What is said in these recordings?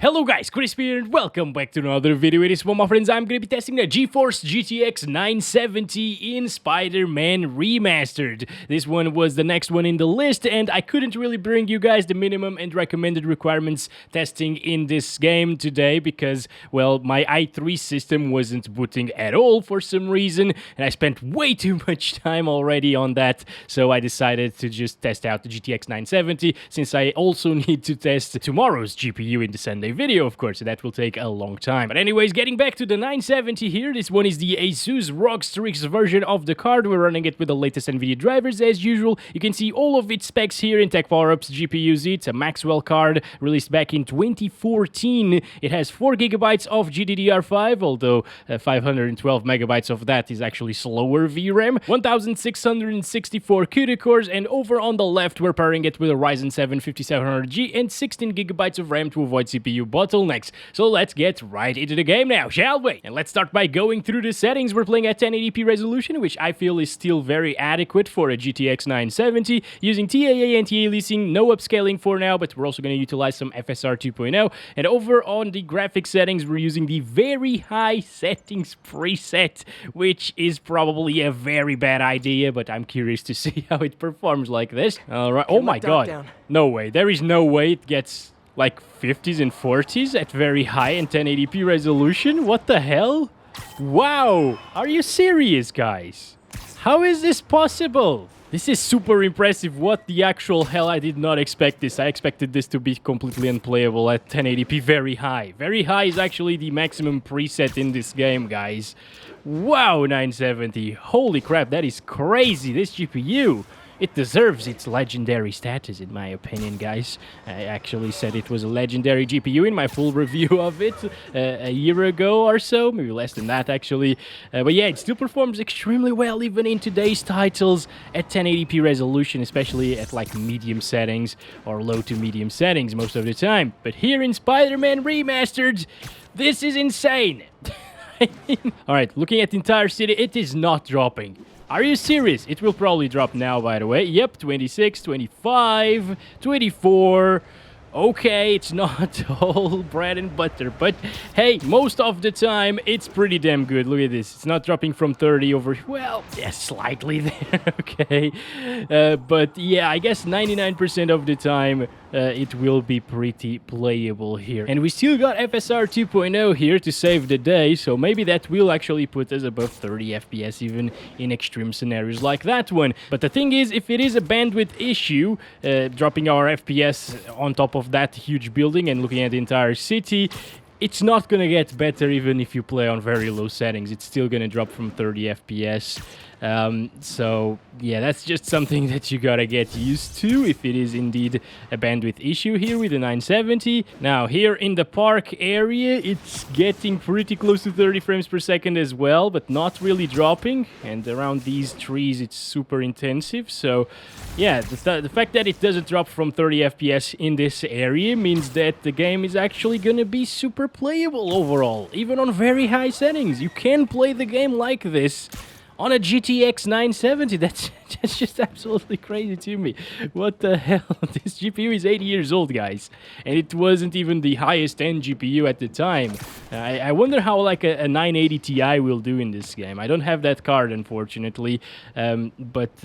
Hello guys, Chris here and welcome back to another video. In this one, my friends, I'm going to be testing the GeForce GTX 970 in Spider-Man Remastered. This one was the next one in the list and I couldn't really bring you guys the minimum and recommended requirements testing in this game today because, well, my i3 system wasn't booting at all for some reason and I spent way too much time already on that, so I decided to just test out the GTX 970 since I also need to test tomorrow's GPU in the Sunday video, of course, so that will take a long time. But anyways, getting back to the 970 here, this one is the Asus ROG Strix version of the card. We're running it with the latest Nvidia drivers as usual. You can see all of its specs here in Tech Power-Ups GPUs. It's a Maxwell card released back in 2014. It has 4 GB of GDDR5, although 512 megabytes of that is actually slower VRAM, 1664 CUDA cores, and over on the left we're pairing it with a Ryzen 7 5700G and 16 GB of RAM to avoid CPU bottlenecks. So let's get right into the game now, shall we? And let's start by going through the settings. We're playing at 1080p resolution, which I feel is still very adequate for a GTX 970, using TAA anti-aliasing, no upscaling for now, but we're also going to utilize some FSR 2.0. And over on the graphics settings, we're using the very high settings preset, which is probably a very bad idea, but I'm curious to see how it performs like this. All right. Oh my god. No way. There is no way it gets like 50s and 40s at very high and 1080p resolution? What the hell? Wow! Are you serious, guys? How is this possible? This is super impressive. What the actual hell? I did not expect this. I expected this to be completely unplayable at 1080p very high. Very high is actually the maximum preset in this game, guys. Wow, 970. Holy crap, that is crazy. This GPU. It deserves its legendary status, in my opinion, guys. I actually said it was a legendary GPU in my full review of it a year ago or so, maybe less than that, actually. But yeah, it still performs extremely well, even in today's titles at 1080p resolution, especially at like medium settings or low to medium settings most of the time. But here in Spider-Man Remastered, this is insane. Alright, looking at the entire city, it is not dropping. Are you serious? It will probably drop now, by the way. Yep, 26, 25, 24. Okay, it's not all bread and butter, but hey, most of the time, it's pretty damn good. Look at this. It's not dropping from 30 over, well, yeah, slightly there, okay. But yeah, I guess 99% of the time, it will be pretty playable here. And we still got FSR 2.0 here to save the day, so maybe that will actually put us above 30 FPS even in extreme scenarios like that one. But the thing is, if it is a bandwidth issue, dropping our FPS on top of that huge building and looking at the entire city, it's not gonna get better even if you play on very low settings. It's still gonna drop from 30 FPS. So yeah, that's just something that you gotta get used to if it is indeed a bandwidth issue here with the 970. Now here in the park area, it's getting pretty close to 30 frames per second as well, but not really dropping. And around these trees, it's super intensive. So yeah, the fact that it doesn't drop from 30 FPS in this area means that the game is actually gonna be super playable overall, even on very high settings. You can play the game like this on a GTX 970, that's just absolutely crazy to me. What the hell? This GPU is 8 years old, guys. And it wasn't even the highest end GPU at the time. I wonder how like a 980 Ti will do in this game. I don't have that card, unfortunately. But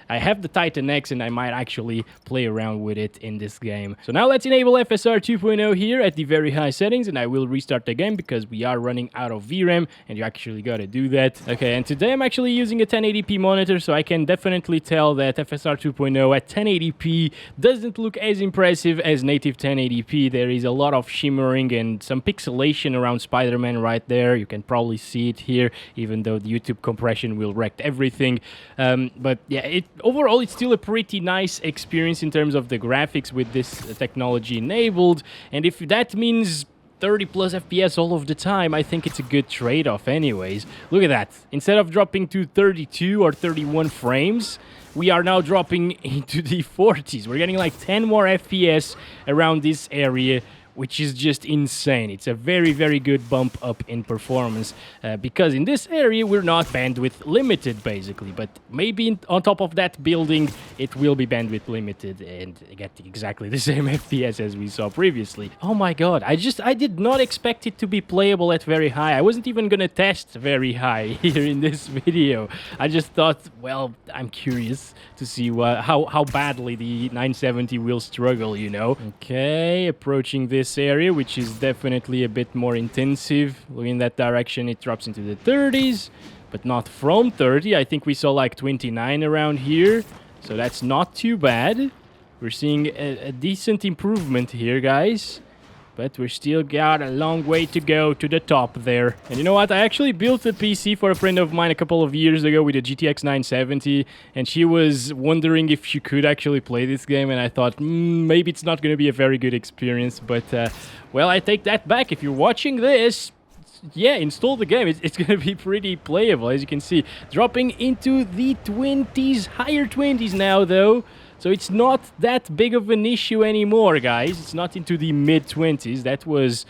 I have the Titan X and I might actually play around with it in this game. So now let's enable FSR 2.0 here at the very high settings. And I will restart the game because we are running out of VRAM. And you actually gotta do that. Okay, and today I'm actually using a 1080p monitor, so I can definitely tell that FSR 2.0 at 1080p doesn't look as impressive as native 1080p. There is a lot of shimmering and some pixelation around Spider-Man right there. You can probably see it here, even though the YouTube compression will wreck everything. But yeah, overall it's still a pretty nice experience in terms of the graphics with this technology enabled. And if that means 30 plus FPS all of the time, I think it's a good trade-off anyways. Look at that. Instead of dropping to 32 or 31 frames, we are now dropping into the 40s. We're getting like 10 more FPS around this area which is just insane. It's a very, very good bump up in performance because in this area we're not bandwidth limited basically, but maybe on top of that building it will be bandwidth limited and get exactly the same FPS as we saw previously. Oh my god, I did not expect it to be playable at very high. I wasn't even gonna test very high here in this video. I just thought, well, I'm curious to see how badly the 970 will struggle, you know. Okay, approaching this area, which is definitely a bit more intensive. Looking in that direction, it drops into the 30s, but not from 30. I think we saw like 29 around here, so that's not too bad. We're seeing a decent improvement here, guys. But we still got a long way to go to the top there. And you know what? I actually built a PC for a friend of mine a couple of years ago with a GTX 970. And she was wondering if she could actually play this game. And I thought, maybe it's not going to be a very good experience. But, well, I take that back. If you're watching this, yeah, install the game. It's going to be pretty playable, as you can see. Dropping into the 20s, higher 20s now, though. So it's not that big of an issue anymore, guys. It's not into the mid-20s. That was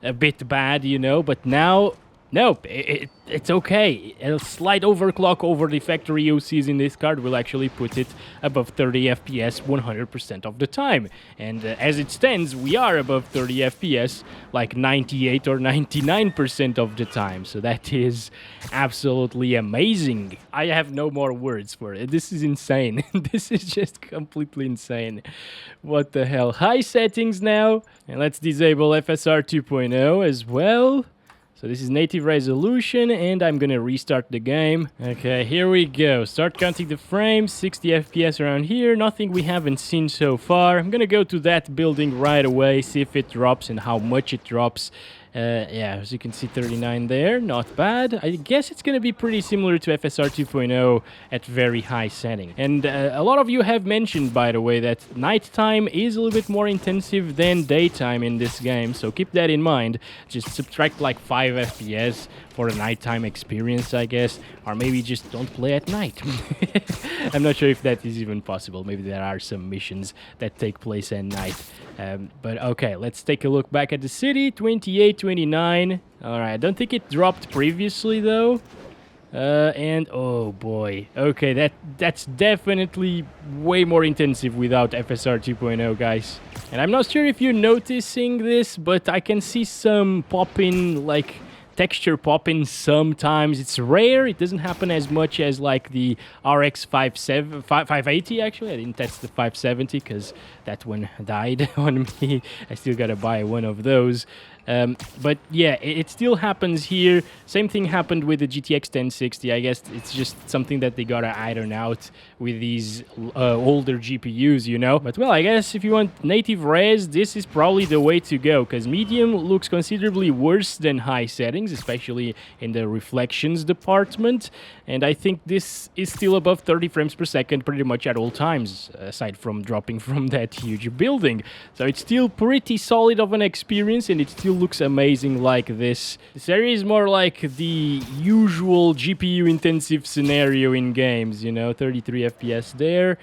a bit bad, you know. But now, no, it's okay. A slight overclock over the factory OCs in this card will actually put it above 30 FPS 100% of the time. And as it stands, we are above 30 FPS like 98 or 99% of the time. So that is absolutely amazing. I have no more words for it. This is insane. This is just completely insane. What the hell? High settings now. And let's disable FSR 2.0 as well. So this is native resolution, and I'm gonna restart the game. Okay, here we go. Start counting the frames, 60 FPS around here. Nothing we haven't seen so far. I'm gonna go to that building right away, see if it drops and how much it drops. Yeah, as you can see, 39 there, not bad. I guess it's going to be pretty similar to FSR 2.0 at very high setting. And a lot of you have mentioned, by the way, that nighttime is a little bit more intensive than daytime in this game, so keep that in mind. Just subtract like 5 FPS for a nighttime experience, I guess, or maybe just don't play at night. I'm not sure if that is even possible. Maybe there are some missions that take place at night. But okay, let's take a look back at the city. 28, 29. All right, I don't think it dropped previously though. And oh boy, okay, that's definitely way more intensive without FSR 2.0, guys. And I'm not sure if you're noticing this, but I can see some popping, like texture popping sometimes. It's rare. It doesn't happen as much as like the RX 580 actually. I didn't test the 570 because that one died on me. I still gotta buy one of those. But yeah, it still happens here. Same thing happened with the GTX 1060. I guess it's just something that they gotta iron out with these older GPUs, you know. But well, I guess if you want native res, this is probably the way to go, because medium looks considerably worse than high settings, especially in the reflections department. And I think this is still above 30 frames per second pretty much at all times, aside from dropping from that huge building. So it's still pretty solid of an experience, and it still looks amazing like this. This area is more like the usual GPU intensive scenario in games, you know, 33 FPS there.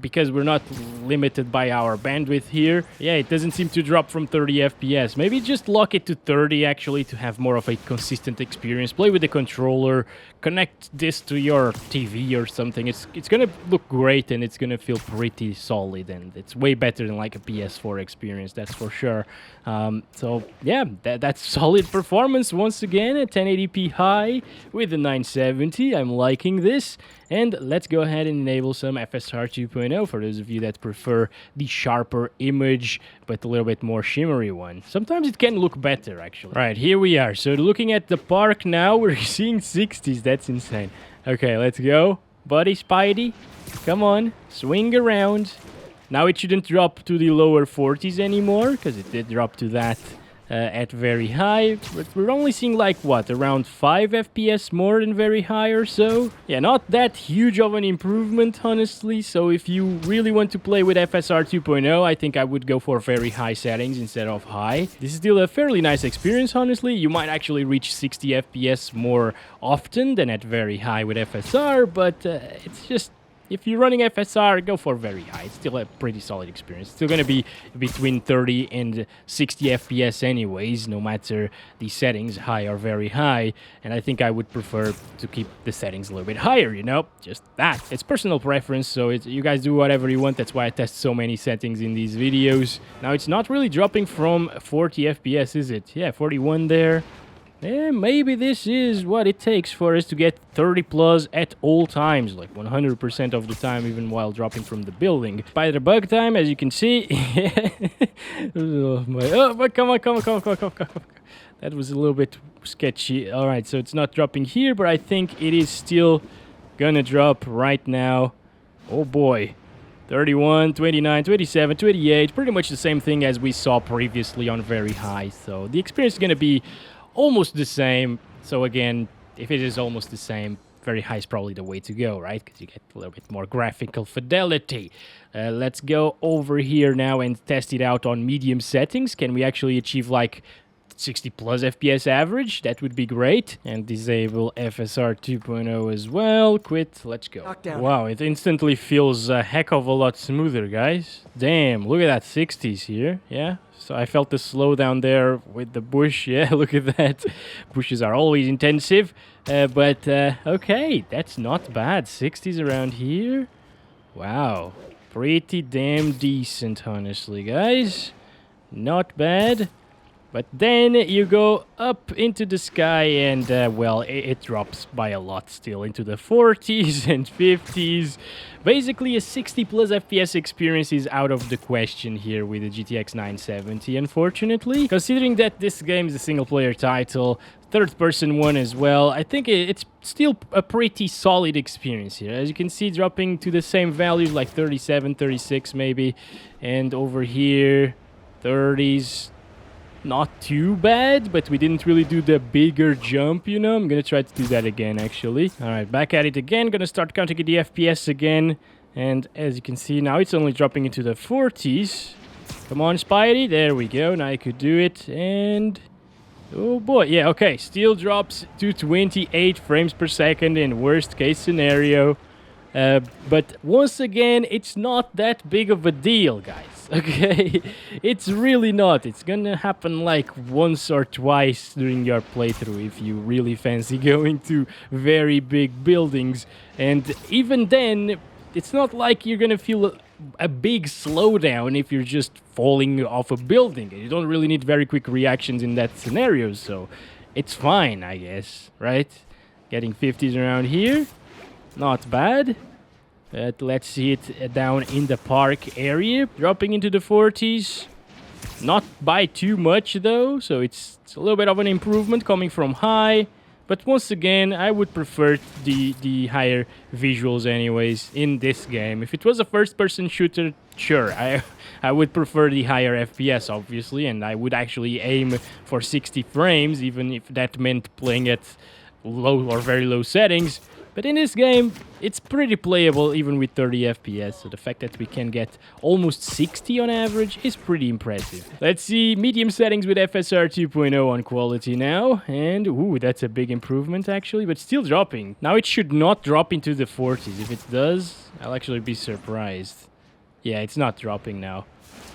Because we're not limited by our bandwidth here. Yeah, it doesn't seem to drop from 30 FPS. Maybe just lock it to 30 actually to have more of a consistent experience. Play with the controller, connect this to your TV or something. It's gonna look great and it's gonna feel pretty solid, and it's way better than like a PS4 experience, that's for sure. So yeah, that's solid performance once again at 1080p high with the 970. I'm liking this. And let's go ahead and enable some FSR 2.0 for those of you that prefer the sharper image, but a little bit more shimmery one. Sometimes it can look better, actually. All right, here we are. So looking at the park now, we're seeing 60s. That's insane. Okay, let's go. Buddy Spidey, come on, swing around. Now it shouldn't drop to the lower 40s anymore, because it did drop to that at very high, but we're only seeing like what, around 5 FPS more than very high or so. Yeah, not that huge of an improvement, honestly. So if you really want to play with FSR 2.0, I think I would go for very high settings instead of high. This is still a fairly nice experience, honestly. You might actually reach 60 FPS more often than at very high with FSR, but it's just if you're running FSR, go for very high. It's still a pretty solid experience. It's still going to be between 30 and 60 FPS anyways, no matter the settings, high or very high. And I think I would prefer to keep the settings a little bit higher, you know? Just that. It's personal preference, so you guys do whatever you want. That's why I test so many settings in these videos. Now, it's not really dropping from 40 FPS, is it? Yeah, 41 there. Yeah, maybe this is what it takes for us to get 30 plus at all times, like 100% of the time, even while dropping from the building. Spider bug time, as you can see. Oh, come on. That was a little bit sketchy. All right, so it's not dropping here, but I think it is still gonna drop right now. Oh boy. 31, 29, 27, 28, pretty much the same thing as we saw previously on very high. So the experience is gonna be almost the same. So again, if it is almost the same, very high is probably the way to go, right? Because you get a little bit more graphical fidelity. Let's go over here now and test it out on medium settings. Can we actually achieve like 60 plus FPS average? That would be great. And disable FSR 2.0 as well. Quit. Let's go. Wow, it instantly feels a heck of a lot smoother, guys. Damn, look at that 60s here. Yeah. So I felt the slowdown there with the bush. Yeah, look at that. Bushes are always intensive. But okay, that's not bad. 60s around here. Wow. Pretty damn decent, honestly, guys. Not bad. But then you go up into the sky and, well, it drops by a lot still into the 40s and 50s. Basically, a 60 plus FPS experience is out of the question here with the GTX 970, unfortunately. Considering that this game is a single-player title, third-person one as well, I think it's still a pretty solid experience here. As you can see, dropping to the same values, like 37, 36 maybe. And over here, 30s. Not too bad, but we didn't really do the bigger jump, you know. I'm gonna try to do that again, actually. All right, back at it again. Gonna start counting the FPS again. And as you can see, now it's only dropping into the 40s. Come on, Spidey. There we go. Now I could do it. And oh boy. Yeah, okay. Still drops to 28 frames per second in worst case scenario. But once again, it's not that big of a deal, guys. Okay, it's really not. It's gonna happen like once or twice during your playthrough if you really fancy going to very big buildings. And even then, it's not like you're gonna feel a big slowdown if you're just falling off a building. You don't really need very quick reactions in that scenario, so it's fine, I guess, right? Getting 50s around here. Not bad. Let's see it down in the park area. Dropping into the 40s. Not by too much though, so it's a little bit of an improvement coming from high. But once again, I would prefer the higher visuals anyways in this game. If it was a first-person shooter, sure, I would prefer the higher FPS, obviously. And I would actually aim for 60 frames, even if that meant playing at low or very low settings. But in this game, it's pretty playable even with 30 FPS, so the fact that we can get almost 60 on average is pretty impressive. Let's see medium settings with FSR 2.0 on quality now, and ooh, that's a big improvement actually, but still dropping. Now it should not drop into the 40s. If it does, I'll actually be surprised. Yeah, it's not dropping now.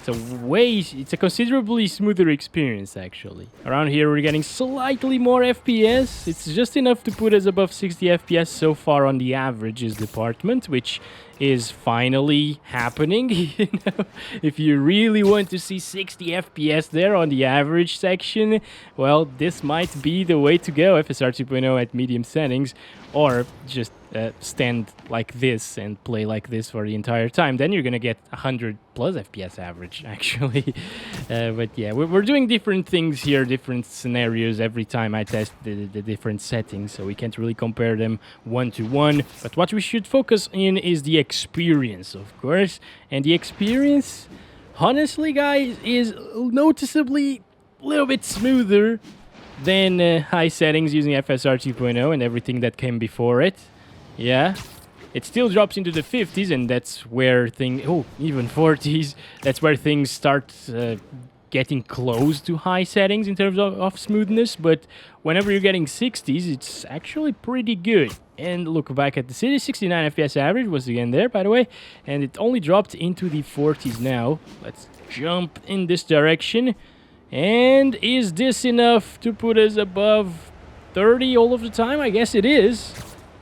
It's a considerably smoother experience, actually. Around here, we're getting slightly more FPS. It's just enough to put us above 60 FPS so far on the averages department, which is finally happening. You know, if you really want to see 60 FPS there on the average section, well, this might be the way to go. FSR 2.0 at medium settings, or just stand like this and play like this for the entire time. Then you're gonna get 100 plus FPS average, actually. But yeah, we're doing different things here, different scenarios every time I test the different settings, so we can't really compare them one to one. But what we should focus in is the experience, of course. And the experience, honestly, guys, is noticeably a little bit smoother than high settings using FSR 2.0 and everything that came before it. Yeah, it still drops into the 50s, and that's where even 40s, that's where things start getting close to high settings in terms of smoothness. But whenever you're getting 60s, it's actually pretty good. And look back at the city, 69 FPS average was again there, by the way. And it only dropped into the 40s now. Let's jump in this direction. And is this enough to put us above 30 all of the time? I guess it is.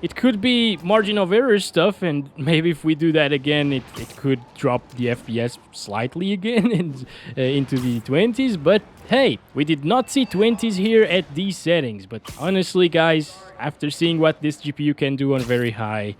It could be margin of error stuff, and maybe if we do that again, it could drop the FPS slightly again and, into the 20s. But hey, we did not see 20s here at these settings. But honestly, guys, after seeing what this GPU can do on very high,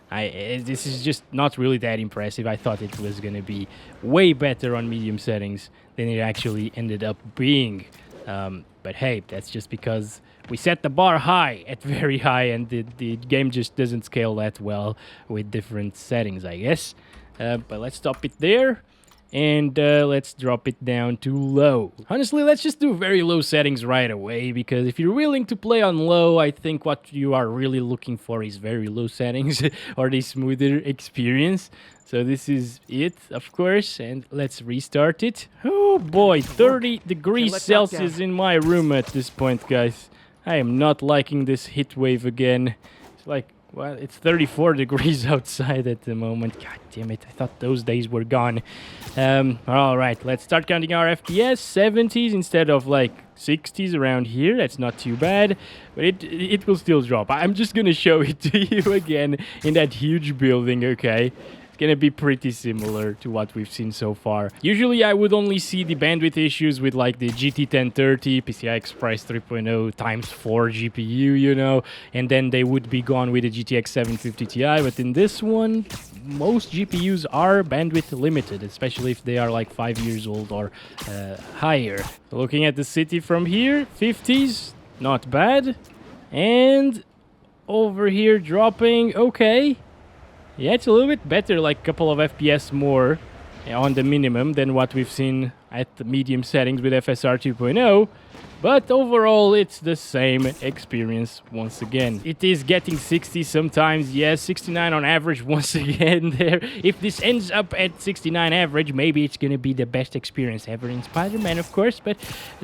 this is just not really that impressive. I thought it was going to be way better on medium settings than it actually ended up being. But hey, that's just because we set the bar high at very high, and the game just doesn't scale that well with different settings, I guess. But let's stop it there, and let's drop it down to low. Honestly, let's just do very low settings right away, because if you're willing to play on low, I think what you are really looking for is very low settings or the smoother experience. So this is it, of course, and let's restart it. Oh boy, 30 degrees Celsius in my room at this point, guys. I am not liking this heat wave again. It's like, well, it's 34 degrees outside at the moment. God damn it, I thought those days were gone. All right, let's start counting our FPS. 70s instead of like 60s around here. That's not too bad, but it will still drop. I'm just gonna show it to you again in that huge building, okay? It's gonna be pretty similar to what we've seen so far. Usually I would only see the bandwidth issues with like the GT 1030, PCI Express 3.0 ×4 GPU, you know, and then they would be gone with the GTX 750 Ti, but in this one, most GPUs are bandwidth limited, especially if they are like 5 years old or higher. Looking at the city from here, 50s, not bad. And over here dropping, okay. Yeah, it's a little bit better, like a couple of FPS more on the minimum than what we've seen at the medium settings with FSR 2.0. But overall, it's the same experience once again. It is getting 60 sometimes, yes, 69 on average once again there. If this ends up at 69 average, maybe it's gonna be the best experience ever in Spider-Man, of course, but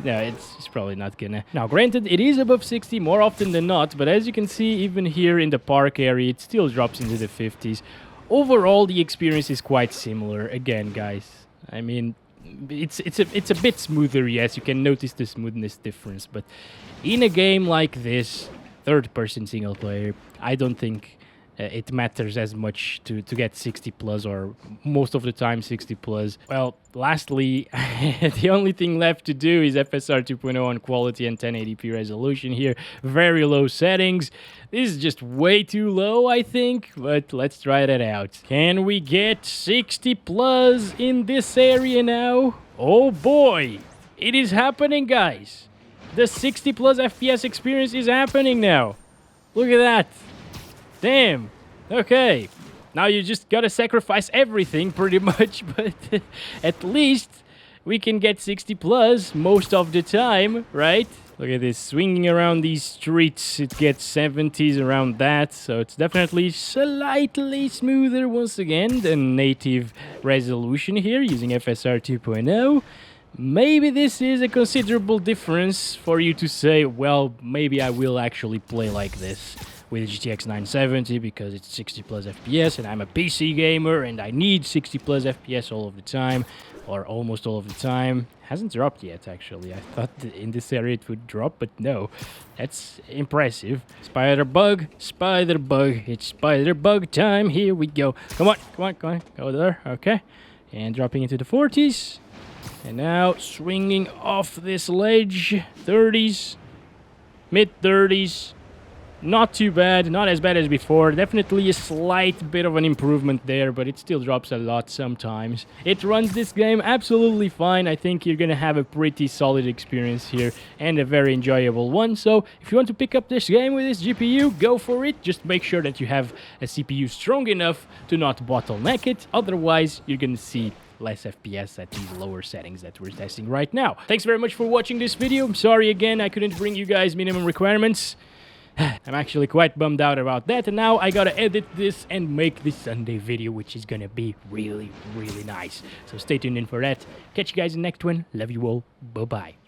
no, it's probably not gonna. Now, granted, it is above 60 more often than not, but as you can see, even here in the park area, it still drops into the 50s. Overall, the experience is quite similar. Again, guys, I mean, it's a bit smoother, yes, you can notice the smoothness difference, but in a game like this, third-person single player, I don't think it matters as much to get 60 plus, or most of the time 60 plus. Well, lastly, the only thing left to do is FSR 2.0 on quality and 1080p resolution here. Very low settings. This is just way too low, I think, but let's try that out. Can we get 60 plus in this area now? Oh boy, it is happening, guys. The 60 plus FPS experience is happening now. Look at that. Damn. Okay. Now you just gotta sacrifice everything pretty much, but at least we can get 60 plus most of the time, right? Look at this, swinging around these streets, it gets 70s around that, so it's definitely slightly smoother once again than native resolution here using FSR 2.0. Maybe this is a considerable difference for you to say, well, maybe I will actually play like this with GTX 970 because it's 60 plus FPS and I'm a PC gamer and I need 60 plus FPS all of the time, or almost all of the time. Hasn't dropped yet, actually. I thought in this area it would drop, but no. That's impressive. Spider bug, it's spider bug time. Here we go. Come on, come on, come on. Go there, okay. And dropping into the 40s. And now swinging off this ledge. 30s, mid-30s. Not too bad, not as bad as before. Definitely a slight bit of an improvement there, but it still drops a lot sometimes. It runs this game absolutely fine. I think you're gonna have a pretty solid experience here and a very enjoyable one. So if you want to pick up this game with this GPU, go for it. Just make sure that you have a CPU strong enough to not bottleneck it. Otherwise, you're gonna see less FPS at these lower settings that we're testing right now. Thanks very much for watching this video. I'm sorry again I couldn't bring you guys minimum requirements. I'm actually quite bummed out about that, and now I gotta edit this and make this Sunday video, which is gonna be really, really nice. So stay tuned in for that. Catch you guys in the next one. Love you all. Bye-bye.